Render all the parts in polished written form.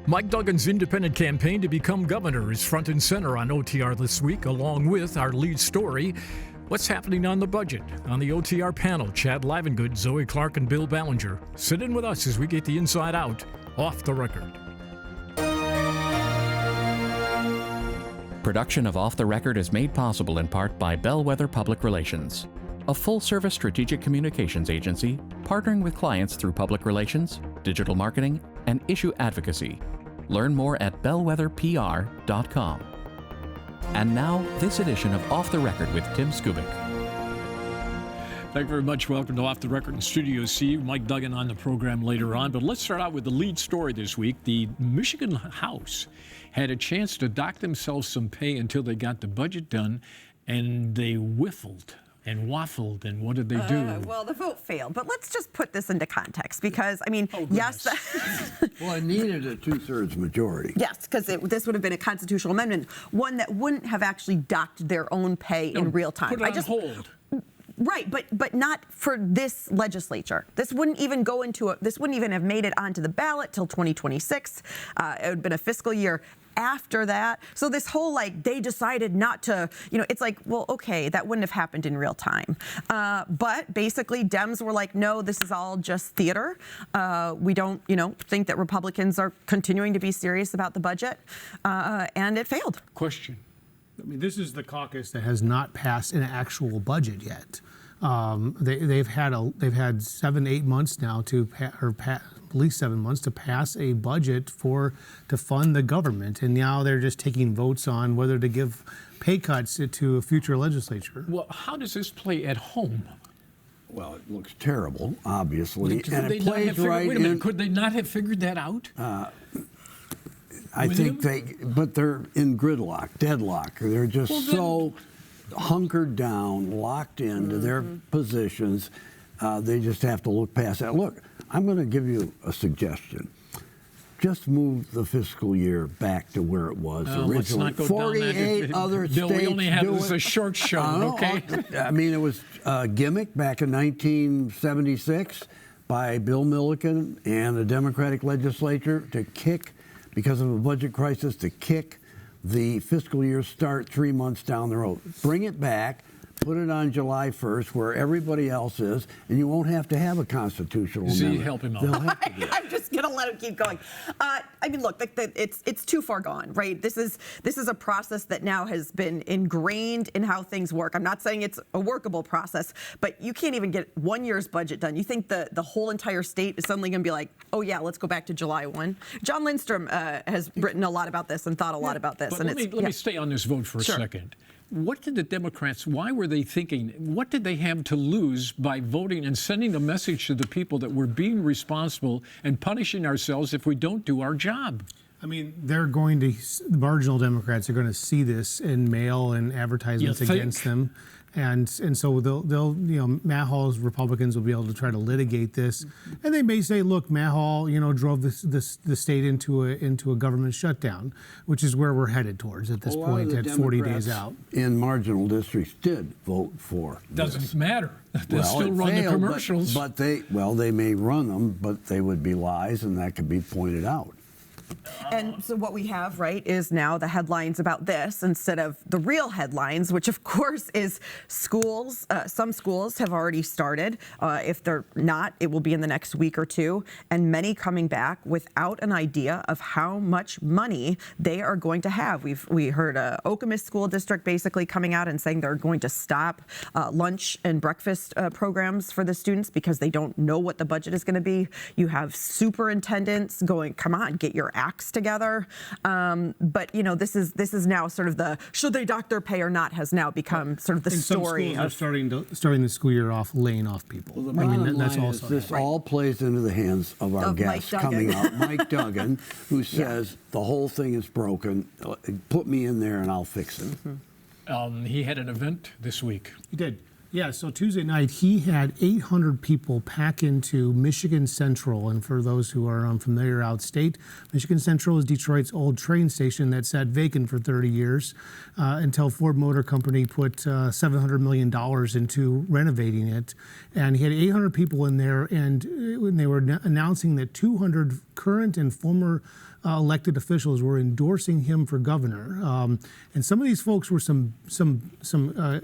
Mike Duggan's independent campaign to become governor is front and center on OTR this week, along with our lead story, what's happening on the budget. On the OTR panel, Chad Livengood, Zoe Clark, and Bill Ballinger. Sit in with us as we get the inside out, off the record. Production of Off the Record is made possible in part by Bellwether Public Relations, a full-service strategic communications agency partnering with clients through public relations, digital marketing, and issue advocacy. Learn more at bellwetherpr.com. And now, this edition of Off the Record with Tim Skubick. Thank you very much. Welcome to Off the Record in Studio C. Mike Duggan on the program later on. But let's start out with the lead story this week. The Michigan House had a chance to dock themselves some pay until they got the budget done, and they whiffled and waffled, and what did they do? Well, the vote failed, but let's just put this into context because, I mean, yes. Well, it needed a 2/3 majority. Yes, because this would have been a constitutional amendment, one that wouldn't have actually docked their own pay in real time. Put it on hold. Right, but not for this legislature. This wouldn't even go into this wouldn't even have made it onto the ballot till 2026. It would have been a fiscal year after that. So this whole, they decided not to, it's like, well, okay, that wouldn't have happened in real time. But basically, Dems were like, no, this is all just theater. We don't, think that Republicans are continuing to be serious about the budget. And it failed. Question. I mean, this is the caucus that has not passed an actual budget yet. They've had 7-8 months now at least 7 months to pass a budget to fund the government, and now they're just taking votes on whether to give pay cuts to a future legislature. Well, how does this play at home? Well, it looks terrible, obviously, Could and they it plays right wait a minute, could they not have figured that out? I think but they're in gridlock, deadlock. They're just so hunkered down, locked into their positions. They just have to look past that. Look, I'm going to give you a suggestion. Just move the fiscal year back to where it was originally. Let's not go 48 down that. other Bill, states we only have do this it. a short show, okay? I mean, it was a gimmick back in 1976 by Bill Milliken and the Democratic legislature to kick, because of a budget crisis, to kick the fiscal year start 3 months down the road. Bring it back, put it on July 1st where everybody else is, and you won't have to have a constitutional amendment. Help him out. They'll have to do it. I'm just going to let him keep going. I mean, look, it's too far gone, right? This is a process that now has been ingrained in how things work. I'm not saying it's a workable process, but you can't even get 1 year's budget done. You think the whole entire state is suddenly going to be like, oh yeah, let's go back to July 1? John Lindstrom has written a lot about this and thought a lot about this. But And let me stay on this vote for a second. What did the Democrats, why were they thinking, what did they have to lose by voting and sending a message to the people that we're being responsible and punishing ourselves if we don't do our job? I mean, the marginal Democrats are going to see this in mail and advertisements against them. And so they'll Matt Hall's Republicans will be able to try to litigate this, and they may say, look, Matt Hall drove the state into a government shutdown, which is where we're headed towards at this point at 40 days out. In marginal districts did vote for Doesn't this. matter. They'll still run the commercials. But they may run them, but they would be lies, and that could be pointed out. And so what we have, right, is now the headlines about this instead of the real headlines, which of course is schools. Some schools have already started. If they're not, it will be in the next week or two. And many coming back without an idea of how much money they are going to have. We heard Okemos School District basically coming out and saying they're going to stop lunch and breakfast programs for the students because they don't know what the budget is going to be. You have superintendents going, come on, get your acts together. But this is now sort of the should they dock their pay or not has now become sort of the story. Some schools are starting the school year off laying off people. Well, that's also this all plays into the hands of our guest coming up, Mike Duggan, who says the whole thing is broken. Put me in there and I'll fix it. He had an event this week. He did. Yeah, so Tuesday night, he had 800 people pack into Michigan Central. And for those who are unfamiliar outstate, Michigan Central is Detroit's old train station that sat vacant for 30 years until Ford Motor Company put $700 million into renovating it. And he had 800 people in there, and when they were announcing that 200 current and former elected officials were endorsing him for governor, and some of these folks were some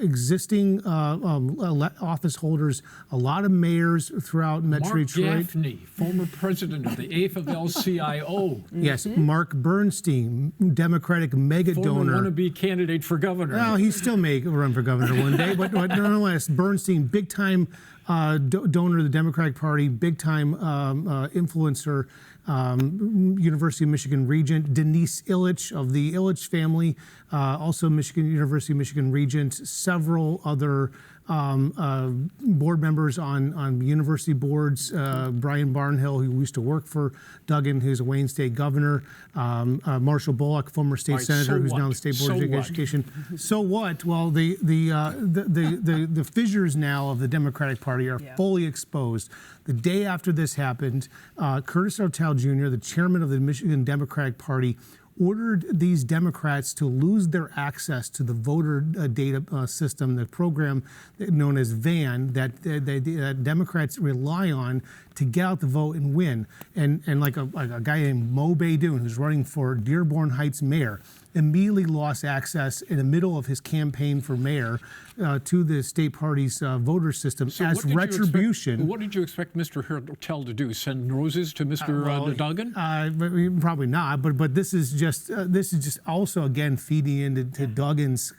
existing office holders, a lot of mayors throughout Metro Detroit. Mark Gaffney, former president of the AFL-CIO. Yes, Mark Bernstein, Democratic mega donor. Former wannabe candidate for governor. Well, he still may run for governor one day, but nonetheless, Bernstein, big-time donor of the Democratic Party, big-time influencer, University of Michigan regent. Denise Illich of the Illich family, also University of Michigan regent. Several other board members on university boards. Brian Barnhill, who used to work for Duggan, who's a Wayne State governor. Marshall Bullock, former state senator, who's now the state board of education. So what? Well, the fissures now of the Democratic Party are fully exposed. The day after this happened, Curtis Artel Jr., the chairman of the Michigan Democratic Party, ordered these Democrats to lose their access to the voter data system, the program known as VAN, that Democrats rely on to get out the vote and win. And like a guy named Mo Baidoon, who's running for Dearborn Heights mayor, immediately lost access in the middle of his campaign for mayor to the state party's voter system as retribution. What did you expect Mr. Hertel to do? Send roses to Mr. Duggan? Probably not. But this is just also again feeding into Duggan's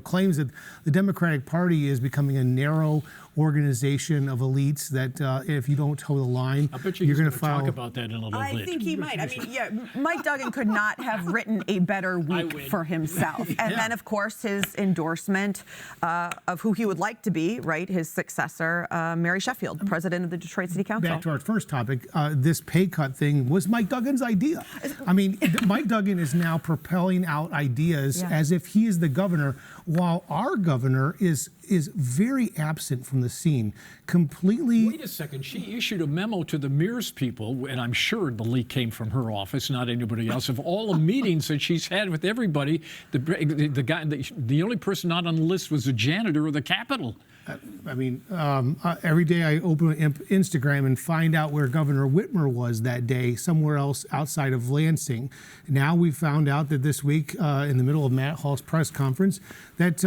claims that the Democratic Party is becoming a narrow organization of elites that if you don't toe the line, I bet you're going to talk about that in a little bit. I think he might. I mean, Mike Duggan could not have written a better week for himself. And then, of course, his endorsement of who he would like to be, right, his successor, Mary Sheffield, president of the Detroit City Council. Back to our first topic, this pay cut thing was Mike Duggan's idea. I mean, Mike Duggan is now propelling out ideas as if he is the governor, while our governor is very absent from the scene, completely. Wait a second. She issued a memo to the Mears people, and I'm sure the leak came from her office, not anybody else, of all the meetings that she's had with everybody. The only person not on the list was the janitor of the Capitol. I mean, every day I open Instagram and find out where Governor Whitmer was that day, somewhere else outside of Lansing. Now we found out that this week, in the middle of Matt Hall's press conference, that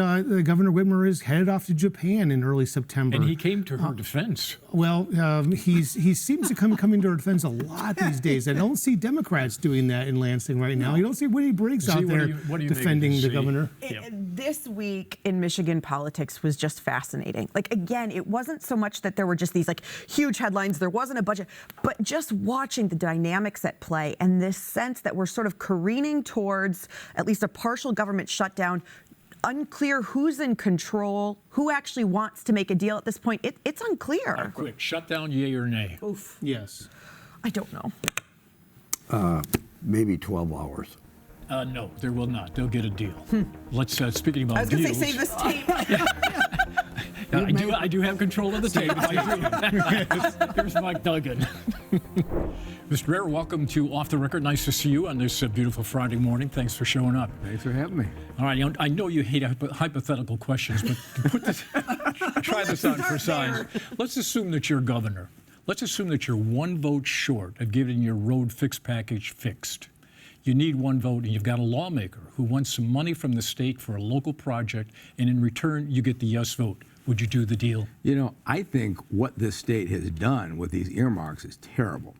Governor Whitmer is headed off to Japan in early September. And he came to her defense. Well, he seems to coming to her defense a lot these days. I don't see Democrats doing that in Lansing right now. You don't see Woody Briggs out there defending the governor. This week in Michigan politics was just fascinating. Like, again, it wasn't so much that there were just these like huge headlines, there wasn't a budget, but just watching the dynamics at play and this sense that we're sort of careening towards at least a partial government shutdown. Unclear who's in control, who actually wants to make a deal at this point. It's unclear. Quick, shutdown, yay or nay? Oof. Yes. I don't know. Maybe 12 hours. No, there will not. They'll get a deal. Let's, speaking about deals. I was going to say, save this tape. I do have control of the tape. Here's Mike Duggan. Mr. Mayor, welcome to Off the Record. Nice to see you on this beautiful Friday morning. Thanks for showing up. Thanks for having me. All right, I know you hate hypothetical questions, but try this on for size. Let's assume that you're governor. Let's assume that you're one vote short of getting your road fix package fixed. You need one vote, and you've got a lawmaker who wants some money from the state for a local project, and in return, you get the yes vote. Would you do the deal? You know, I think what this state has done with these earmarks is terrible.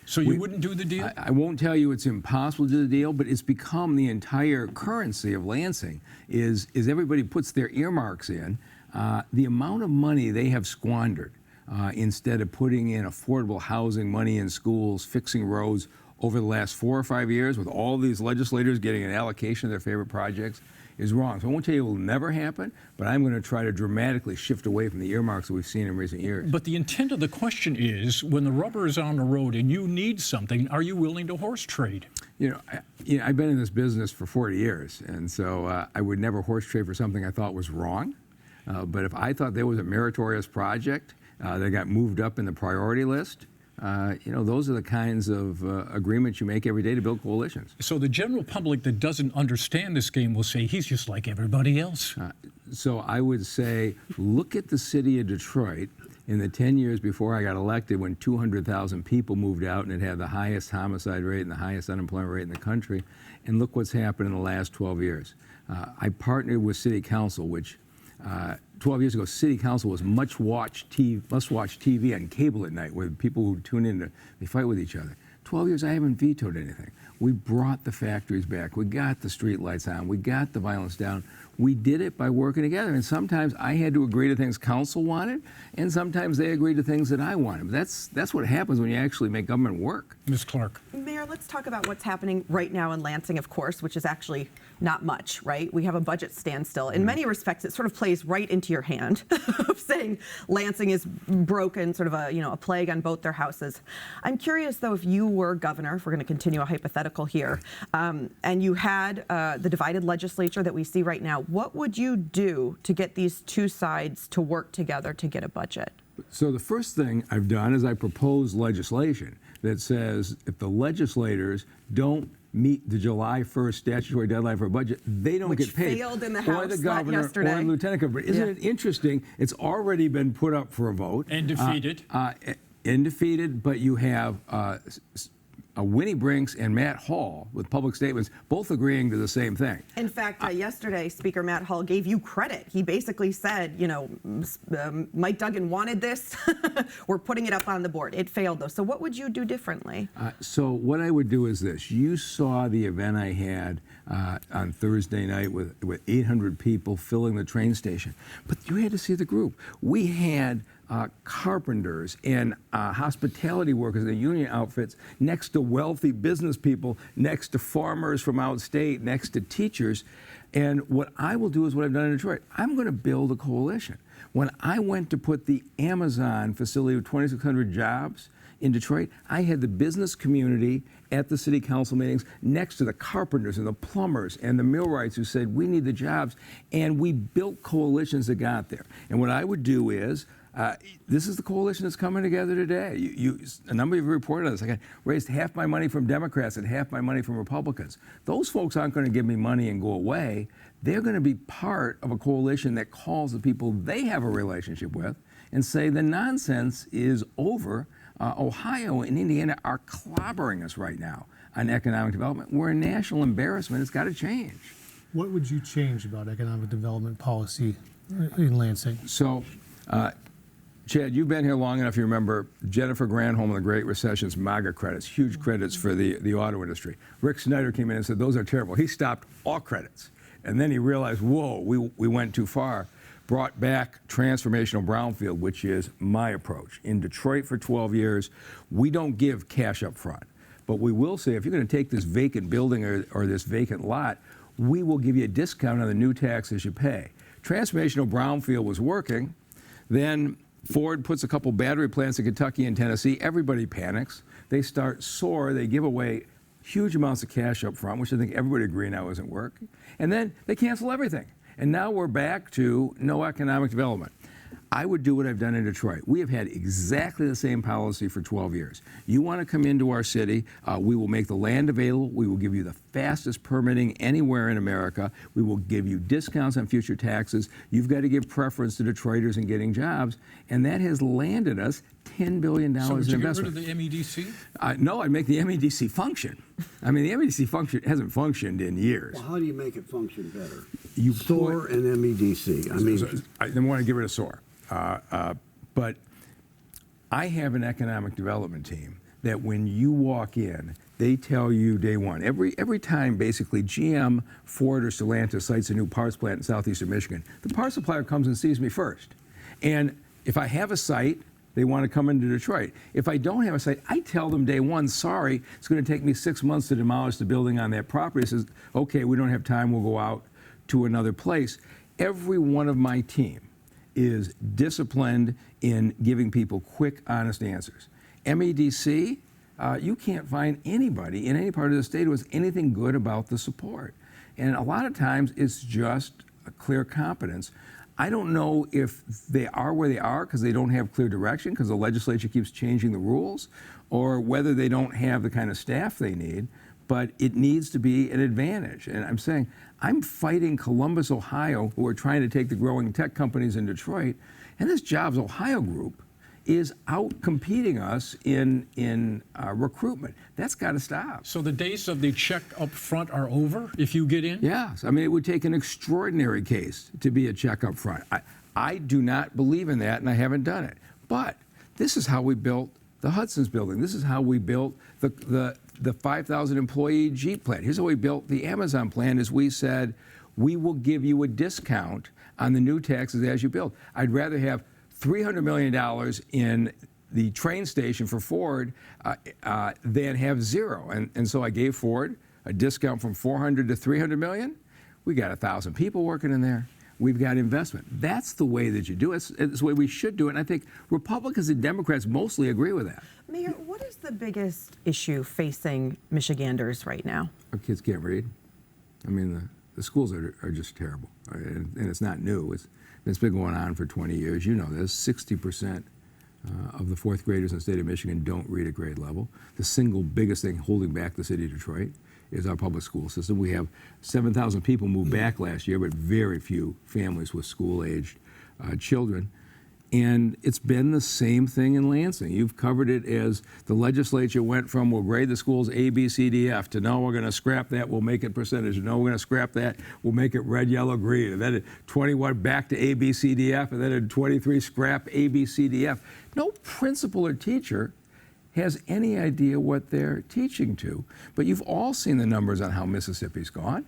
So you wouldn't do the deal? I won't tell you it's impossible to do the deal, but it's become the entire currency of Lansing is everybody puts their earmarks in. The amount of money they have squandered instead of putting in affordable housing, money in schools, fixing roads over the last 4 or 5 years with all these legislators getting an allocation of their favorite projects is wrong. So I won't tell you it will never happen, but I'm going to try to dramatically shift away from the earmarks that we've seen in recent years. But the intent of the question is, when the rubber is on the road and you need something, are you willing to horse trade? I've been in this business for 40 years, and so I would never horse trade for something I thought was wrong. But if I thought there was a meritorious project that got moved up in the priority list, those are the kinds of agreements you make every day to build coalitions. So the general public that doesn't understand this game will say he's just like everybody else. So I would say, look at the city of Detroit in the 10 years before I got elected, when 200,000 people moved out and it had the highest homicide rate and the highest unemployment rate in the country. And look what's happened in the last 12 years. I partnered with City Council, which 12 years ago, City Council was must-watch TV on cable at night, where people who tune in, they fight with each other. 12 years, I haven't vetoed anything. We brought the factories back. We got the street lights on. We got the violence down. We did it by working together. And sometimes I had to agree to things council wanted, and sometimes they agreed to things that I wanted. But that's what happens when you actually make government work. Ms. Clark. Mayor, let's talk about what's happening right now in Lansing, of course, which is actually not much, right? We have a budget standstill. In many respects, it sort of plays right into your hand of saying Lansing is broken, sort of a plague on both their houses. I'm curious, though, if you were governor, if we're going to continue a hypothetical here, and you had the divided legislature that we see right now, what would you do to get these two sides to work together to get a budget? So the first thing I've done is I proposed legislation that says if the legislators don't meet the July 1st statutory deadline for a budget, they don't get paid. Which failed in the Or House the governor yesterday. or the lieutenant governor. Isn't it interesting? It's already been put up for a vote. And defeated. And defeated, but you have Winnie Brinks and Matt Hall with public statements both agreeing to the same thing. In fact, yesterday, Speaker Matt Hall gave you credit. He basically said, Mike Duggan wanted this. We're putting it up on the board. It failed, though. So what would you do differently? So what I would do is this. You saw the event I had on Thursday night with 800 people filling the train station. But you had to see the group. We had carpenters and hospitality workers in the union outfits next to wealthy business people, next to farmers from out state, next to teachers. And what I will do is what I've done in Detroit. I'm going to build a coalition. When I went to put the Amazon facility with 2,600 jobs in Detroit, I had the business community at the city council meetings next to the carpenters and the plumbers and the millwrights who said, we need the jobs. And we built coalitions that got there. And what I would do is, this is the coalition that's coming together today. A number of you reported on this. I raised half my money from Democrats and half my money from Republicans. Those folks aren't going to give me money and go away. They're going to be part of a coalition that calls the people they have a relationship with and say the nonsense is over. Ohio and Indiana are clobbering us right now on economic development. We're a national embarrassment. It's got to change. What would you change about economic development policy in Lansing? So, Chad, you've been here long enough. You remember Jennifer Granholm and the Great Recession's MAGA credits, huge credits for the auto industry. Rick Snyder came in and said, those are terrible. He stopped all credits. And then he realized, whoa, we went too far. Brought back transformational brownfield, which is my approach. In Detroit for 12 years, we don't give cash up front. But we will say, if you're going to take this vacant building or this vacant lot, we will give you a discount on the new taxes you pay. Transformational brownfield was working. Then Ford puts a couple battery plants in Kentucky and Tennessee. Everybody panics. They start SOAR. They give away huge amounts of cash up front, which I think everybody agrees now isn't working. And then they cancel everything. And now we're back to no economic development. I would do what I've done in Detroit. We have had exactly the same policy for 12 years. You want to come into our city, we will make the land available. We will give you the fastest permitting anywhere in America. We will give you discounts on future taxes. You've got to give preference to Detroiters in getting jobs. And that has landed us $10 billion So would in you get rid investment. of the MEDC? No, I'd make the MEDC function. I mean, the MEDC hasn't functioned in years. Well, how do you make it function better? You SOAR and MEDC. I mean, I then want to get rid of SOAR. But I have an economic development team that when you walk in, they tell you day one. Every time, basically, GM, Ford, or Stellantis sites a new parts plant in southeastern Michigan, the parts supplier comes and sees me first. And if I have a site, they want to come into Detroit. If I don't have a site, I tell them day one, sorry, it's going to take me 6 months to demolish the building on that property. It says, okay, we don't have time, we'll go out to another place. Every one of my team is disciplined in giving people quick, honest answers. MEDC, you can't find anybody in any part of the state who has anything good about the support. And a lot of times it's just a clear competence. I don't know if they are where they are because they don't have clear direction because the legislature keeps changing the rules, or whether they don't have the kind of staff they need, but it needs to be an advantage. And I'm saying, I'm fighting Columbus, Ohio, who are trying to take the growing tech companies in Detroit, and this Jobs Ohio group is out competing us in recruitment. That's got to stop. So the days of the check up front are over if you get in? Yes. I mean, it would take an extraordinary case to be a check up front. I do not believe in that, and I haven't done it. But this is how we built the Hudson's building. This is how we built the 5,000 employee Jeep plant. Here's how we built the Amazon plant is we said, we will give you a discount on the new taxes as you build. I'd rather have $300 million in the train station for Ford than have zero. And so I gave Ford a discount from $400 to $300 million. We got 1,000 people working in there. We've got investment. That's the way that you do it. It's the way we should do it. And I think Republicans and Democrats mostly agree with that. Mayor, what is the biggest issue facing Michiganders right now? Our kids can't read. I mean, the schools are just terrible. And it's not new. It's been going on for 20 years. You know this. 60% of the fourth graders in the state of Michigan don't read at grade level. The single biggest thing holding back the city of Detroit is our public school system. We have 7,000 people move back last year, but very few families with school-aged children. And it's been the same thing in Lansing. You've covered it as the legislature went from, we'll grade the schools A, B, C, D, F, to no, we're going to scrap that, we'll make it percentage. No, we're going to scrap that, we'll make it red, yellow, green. And then at 21, back to A, B, C, D, F, and then at 23, scrap A, B, C, D, F. No principal or teacher has any idea what they're teaching to. But you've all seen the numbers on how Mississippi's gone.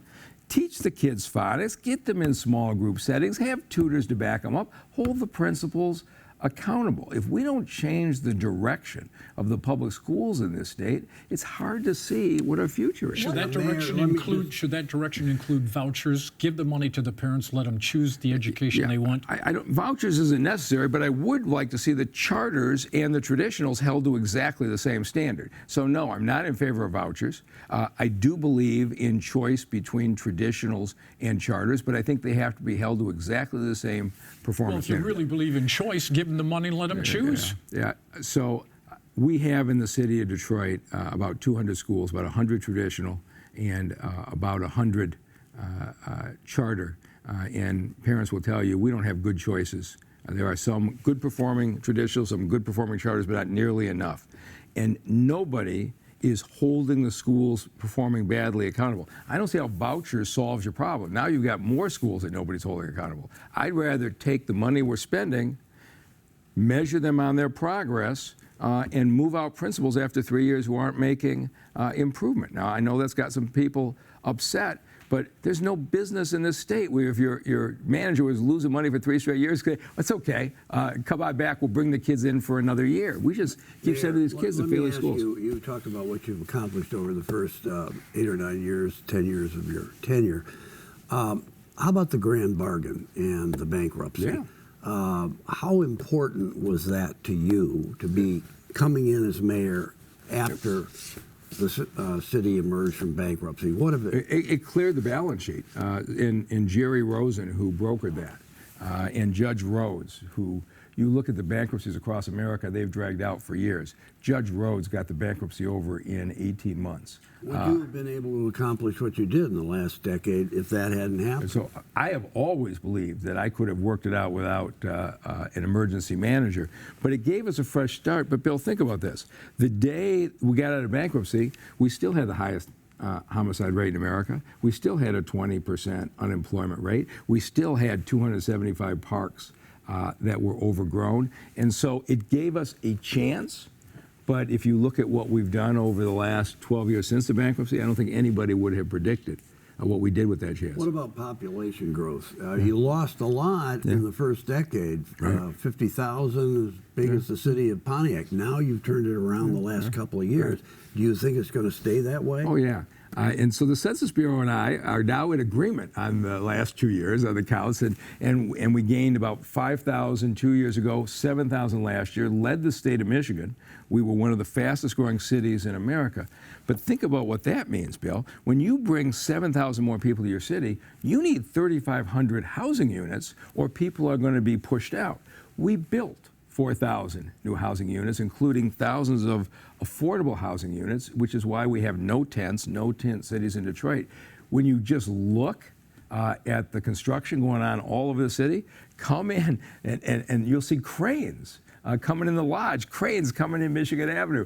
Teach the kids phonics, get them in small group settings, have tutors to back them up, hold the principals accountable. If we don't change the direction of the public schools in this state, it's hard to see what our future is. Should that direction include vouchers? Give the money to the parents, let them choose the education they want. I don't, vouchers isn't necessary, but I would like to see the charters and the traditionals held to exactly the same standard. So no, I'm not in favor of vouchers. I do believe in choice between traditionals and charters, but I think they have to be held to exactly the same performance Well, if you standard. really believe in choice, give them the money and let them choose. Yeah. So we have in the city of Detroit about 200 schools, about 100 traditional and about 100 charter. And parents will tell you we don't have good choices. There are some good performing traditional, some good performing charters, but not nearly enough. And nobody is holding the schools performing badly accountable. I don't see how vouchers solves your problem. Now you've got more schools that nobody's holding accountable. I'd rather take the money we're spending, measure them on their progress, and move out principals after 3 years who aren't making improvement. Now, I know that's got some people upset, but there's no business in this state where if your manager was losing money for 3 straight years, it's okay. Come on back. We'll bring the kids in for another year. We just keep sending these kids to failure schools. You talked about what you've accomplished over the first 8 or 9 years, 10 years of your tenure. How about the grand bargain and the bankruptcy? Yeah. How important was that to you to be coming in as mayor after the city emerged from bankruptcy? What of it? It cleared the balance sheet. And Jerry Rosen, who brokered that, and Judge Rhodes, who you look at the bankruptcies across America, they've dragged out for years. Judge Rhodes got the bankruptcy over in 18 months. Would you have been able to accomplish what you did in the last decade if that hadn't happened? So I have always believed that I could have worked it out without an emergency manager, but it gave us a fresh start. But Bill, think about this. The day we got out of bankruptcy, we still had the highest homicide rate in America. We still had a 20% unemployment rate. We still had 275 parks that were overgrown. And so it gave us a chance. But if you look at what we've done over the last 12 years since the bankruptcy, I don't think anybody would have predicted what we did with that chance. What about population growth? You lost a lot in the first decade, 50,000, as big as the city of Pontiac. Now you've turned it around the last couple of years. Do you think it's going to stay that way? Oh, yeah. And so the Census Bureau and I are now in agreement on the last 2 years on the counts, and we gained about 5,000 2 years ago, 7,000 last year, led the state of Michigan. We were one of the fastest growing cities in America. But think about what that means, Bill. When you bring 7,000 more people to your city, you need 3,500 housing units or people are going to be pushed out. We built 4,000 new housing units, including thousands of affordable housing units, which is why we have no tent cities in Detroit. When you just look at the construction going on all over the city, come in and you'll see cranes coming in the lodge, cranes coming in Michigan Avenue.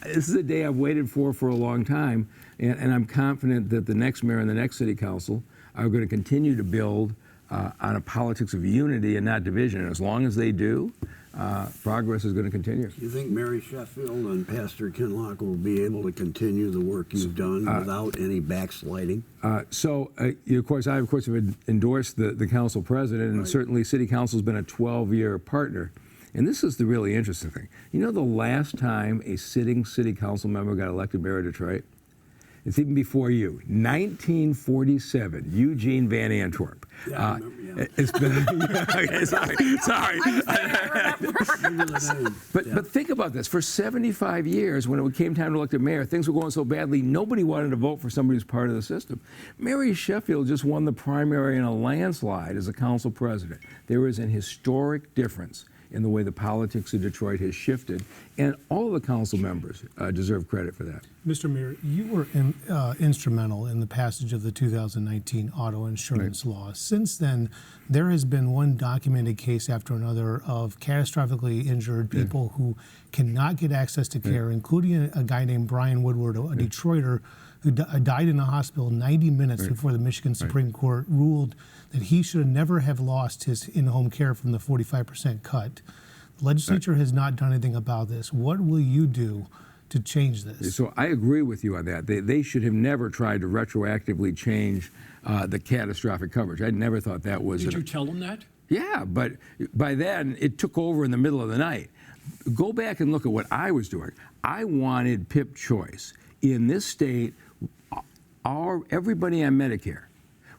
This is a day I've waited for a long time, and I'm confident that the next mayor and the next city council are going to continue to build on a politics of unity and not division. And as long as they do, progress is going to continue. Do you think Mary Sheffield and Pastor Kinlock will be able to continue the work you've done without any backsliding? Of course, I have endorsed the council president, and certainly City Council has been a 12-year partner. And this is the really interesting thing. You know the last time a sitting city council member got elected mayor of Detroit? It's even before you. 1947, Eugene Van Antwerp. Yeah, I remember, yeah. It's been, okay, sorry. But think about this. For 75 years, when it came time to elect a mayor, things were going so badly, nobody wanted to vote for somebody who's part of the system. Mary Sheffield just won the primary in a landslide as a council president. There is an historic difference in the way the politics of Detroit has shifted, and all the council members deserve credit for that. Mr. Mayor, you were instrumental in the passage of the 2019 auto insurance law. Since then, there has been one documented case after another of catastrophically injured people who cannot get access to care, including a guy named Brian Woodward, a Detroiter, who died in a hospital 90 minutes before the Michigan Supreme Court ruled that he should never have lost his in-home care from the 45% cut. The legislature has not done anything about this. What will you do to change this? So I agree with you on that. They should have never tried to retroactively change the catastrophic coverage. I never thought that was... Did you tell them that? Yeah, but by then it took over in the middle of the night. Go back and look at what I was doing. I wanted PIP choice. In this state, everybody on Medicare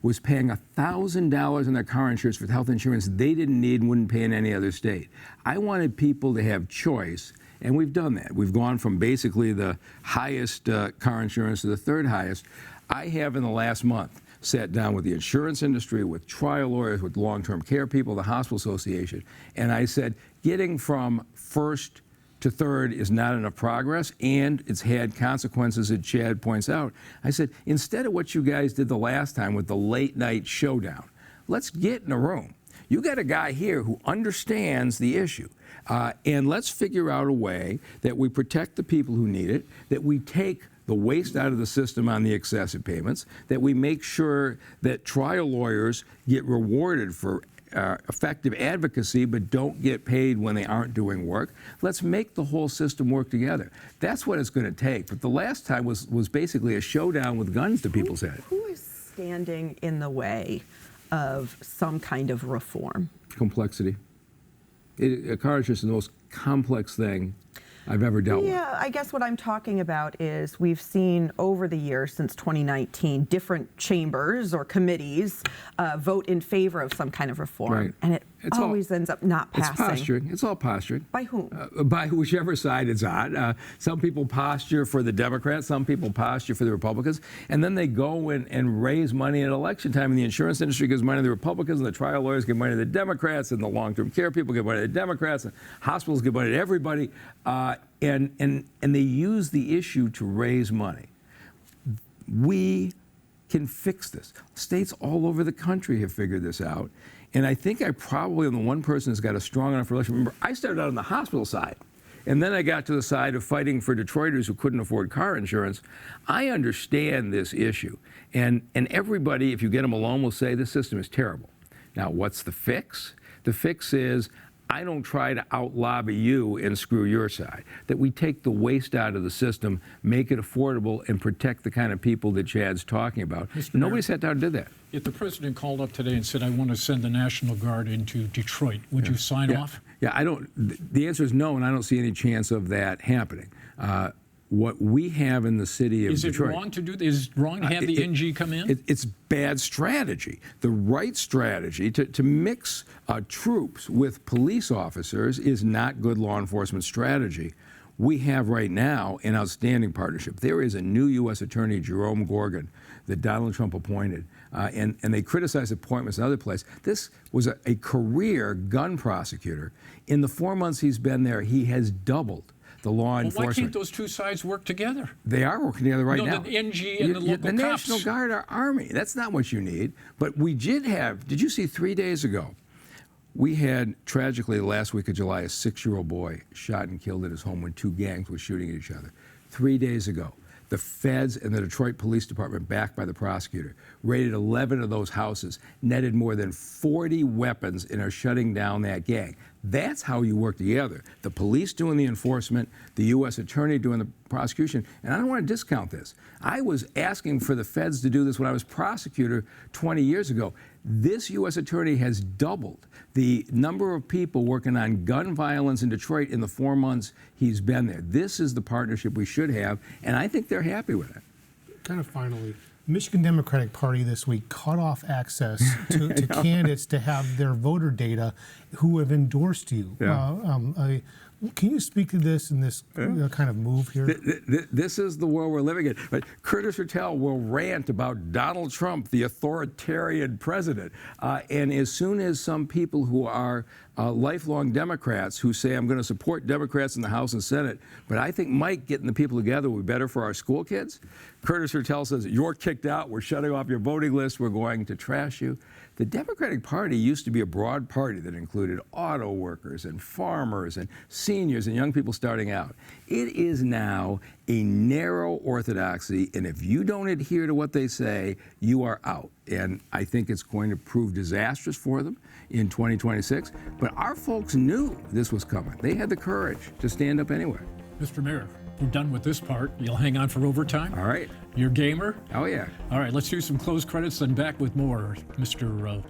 was paying $1,000 on their car insurance for health insurance they didn't need and wouldn't pay in any other state. I wanted people to have choice, and we've done that. We've gone from basically the highest car insurance to the third highest. I have, in the last month, sat down with the insurance industry, with trial lawyers, with long-term care people, the Hospital Association, and I said, getting from first to third is not enough progress, and it's had consequences that Chad points out. I said, instead of what you guys did the last time with the late night showdown, let's get in a room. You got a guy here who understands the issue, and let's figure out a way that we protect the people who need it, that we take the waste out of the system on the excessive payments, that we make sure that trial lawyers get rewarded for effective advocacy but don't get paid when they aren't doing work. Let's make the whole system work together. That's what it's going to take. But the last time was basically a showdown with guns to people's head. Who is standing in the way of some kind of reform? Complexity. A car insurance is the most complex thing I've ever dealt with. Yeah, I guess what I'm talking about is we've seen over the years since 2019 different chambers or committees vote in favor of some kind of reform, and it always ends up not passing. It's posturing. It's all posturing. By whom? By whichever side it's on. Some people posture for the Democrats, some people posture for the Republicans, and then they go and raise money at election time, and the insurance industry gives money to the Republicans, and the trial lawyers give money to the Democrats, and the long-term care people give money to the Democrats, and hospitals give money to everybody, and they use the issue to raise money. We can fix this. States all over the country have figured this out. And I think I probably am the one person that's got a strong enough relationship. Remember, I started out on the hospital side, and then I got to the side of fighting for Detroiters who couldn't afford car insurance. I understand this issue. And everybody, if you get them alone, will say this system is terrible. Now, what's the fix? The fix is I don't try to out-lobby you and screw your side. That we take the waste out of the system, make it affordable, and protect the kind of people that Chad's talking about. Nobody sat down and did that. If the president called up today and said, I want to send the National Guard into Detroit, would you sign off? Yeah, I don't. The answer is no, and I don't see any chance of that happening. What we have in the city of Detroit... Is it wrong to do this? Is it wrong to have the NG come in? It's bad strategy. The right strategy to mix troops with police officers is not good law enforcement strategy. We have right now an outstanding partnership. There is a new U.S. Attorney, Jerome Gorgon, that Donald Trump appointed, and they criticize appointments in other places. This was a career gun prosecutor. In the 4 months he's been there, he has doubled the law Well, why enforcement. can't those two sides work together? They are working together right No, now. the NG and the local the cops. National Guard, our Army. That's not what you need. But we did have, did you see 3 days ago, we had, tragically, the last week of July, a 6-year-old boy shot and killed at his home when 2 gangs were shooting at each other. 3 days ago, the feds and the Detroit Police Department, backed by the prosecutor, raided 11 of those houses, netted more than 40 weapons, and are shutting down that gang. That's how you work together. The police doing the enforcement, the U.S. attorney doing the prosecution. And I don't want to discount this. I was asking for the feds to do this when I was prosecutor 20 years ago. This U.S. attorney has doubled the number of people working on gun violence in Detroit in the 4 months he's been there. This is the partnership we should have, and I think they're happy with it. Kind of finally, Michigan Democratic Party this week cut off access to candidates to have their voter data who have endorsed you. Yeah. Can you speak to this and this kind of move here? This is the world we're living in. But Curtis Hertel will rant about Donald Trump, the authoritarian president. And as soon as some people who are lifelong Democrats who say, I'm going to support Democrats in the House and Senate, but I think Mike getting the people together will be better for our school kids, Curtis Hertel says, you're kicked out, we're shutting off your voting list, we're going to trash you. The Democratic Party used to be a broad party that included auto workers and farmers and seniors and young people starting out. It is now a narrow orthodoxy, and if you don't adhere to what they say, you are out. And I think it's going to prove disastrous for them in 2026. But our folks knew this was coming. They had the courage to stand up anyway. Mr. Mayor, we're done with this part. You'll hang on for overtime? All right. You're gamer? Oh, yeah. All right, let's do some closed credits, then back with more. Mr.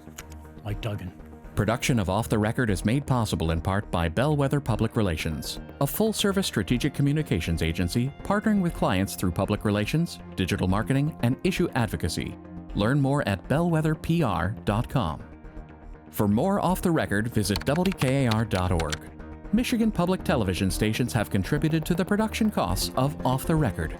Mike Duggan. Production of Off the Record is made possible in part by Bellwether Public Relations, a full-service strategic communications agency partnering with clients through public relations, digital marketing, and issue advocacy. Learn more at bellwetherpr.com. For more Off the Record, visit WKAR.org. Michigan public television stations have contributed to the production costs of Off the Record.